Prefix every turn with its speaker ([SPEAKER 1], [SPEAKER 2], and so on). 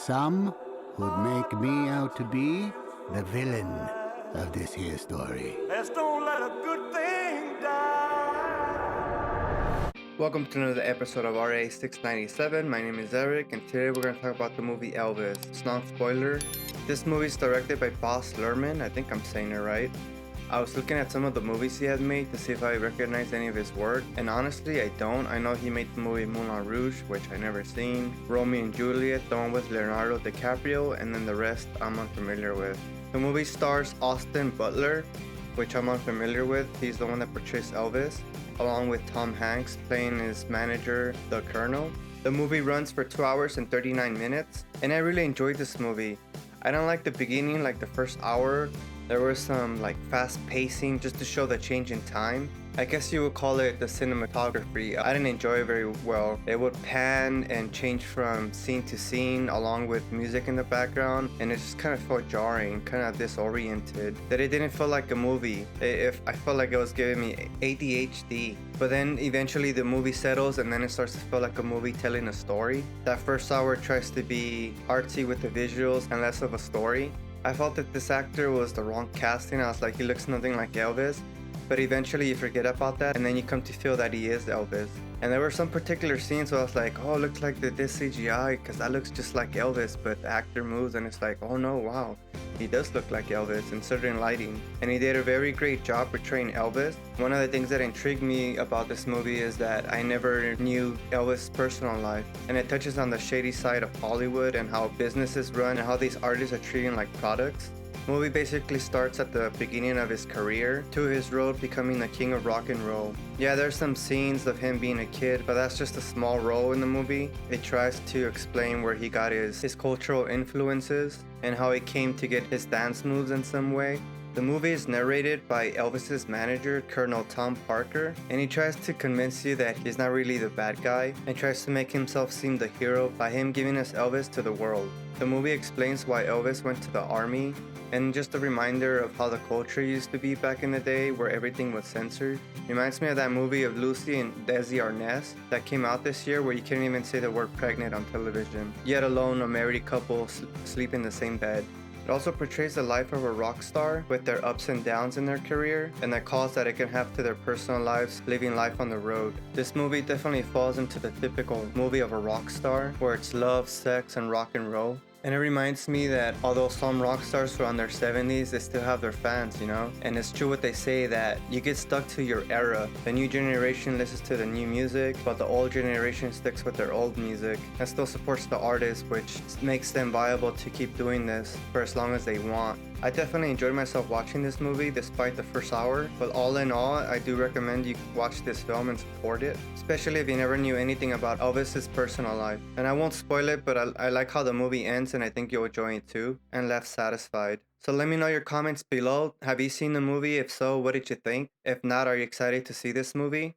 [SPEAKER 1] some who'd make me out to be the villain of this here story.
[SPEAKER 2] Let's don't let a good thing die.
[SPEAKER 3] Welcome to another episode of RA 697. My name is Eric, and today we're going to talk about the movie Elvis. It's non-spoiler. This movie is directed by Baz Luhrmann. I think I'm saying it right. I was looking at some of the movies he had made to see if I recognized any of his work, and honestly I don't. I know he made the movie Moulin Rouge, which I never seen, Romeo and Juliet, the one with Leonardo DiCaprio, and then the rest I'm unfamiliar with. The movie stars Austin Butler, which I'm unfamiliar with. He's the one that portrays Elvis, along with Tom Hanks playing his manager, the Colonel. The movie runs for 2 hours and 39 minutes, and I really enjoyed this movie. I don't like the beginning, like the first hour. There was some fast pacing just to show the change in time. I guess you would call it the cinematography. I didn't enjoy it very well. It would pan and change from scene to scene along with music in the background, and it just kind of felt jarring, kind of disoriented. That it didn't feel like a movie. I felt like it was giving me ADHD. But then eventually the movie settles and then it starts to feel like a movie telling a story. That first hour tries to be artsy with the visuals and less of a story. I felt that this actor was the wrong casting. I was like, he looks nothing like Elvis. But eventually you forget about that and then you come to feel that he is Elvis. And there were some particular scenes where I was like, oh, it looks like this CGI because that looks just like Elvis, but the actor moves and it's like, oh no, wow, he does look like Elvis in certain lighting. And he did a very great job portraying Elvis. One of the things that intrigued me about this movie is that I never knew Elvis' personal life. And it touches on the shady side of Hollywood and how businesses run and how these artists are treated like products. The movie basically starts at the beginning of his career to his road becoming the king of rock and roll. Yeah, there's some scenes of him being a kid, but that's just a small role in the movie. It tries to explain where he got his cultural influences and how he came to get his dance moves in some way. The movie is narrated by Elvis's manager, Colonel Tom Parker, and he tries to convince you that he's not really the bad guy and tries to make himself seem the hero by him giving us Elvis to the world. The movie explains why Elvis went to the army and just a reminder of how the culture used to be back in the day where everything was censored. Reminds me of that movie of Lucy and Desi Arnaz that came out this year where you can't even say the word pregnant on television, yet alone a married couple sleep in the same bed. It also portrays the life of a rock star with their ups and downs in their career and the cost that it can have to their personal lives living life on the road. This movie definitely falls into the typical movie of a rock star where it's love, sex, and rock and roll. And it reminds me that although some rock stars were on their 70s, they still have their fans, you know? And it's true what they say that you get stuck to your era. The new generation listens to the new music, but the old generation sticks with their old music and still supports the artist, which makes them viable to keep doing this for as long as they want. I definitely enjoyed myself watching this movie despite the first hour, but all in all, I do recommend you watch this film and support it, especially if you never knew anything about Elvis's personal life. And I won't spoil it, but I like how the movie ends and I think you'll enjoy it too, and left satisfied. So let me know your comments below. Have you seen the movie? If so, what did you think? If not, are you excited to see this movie?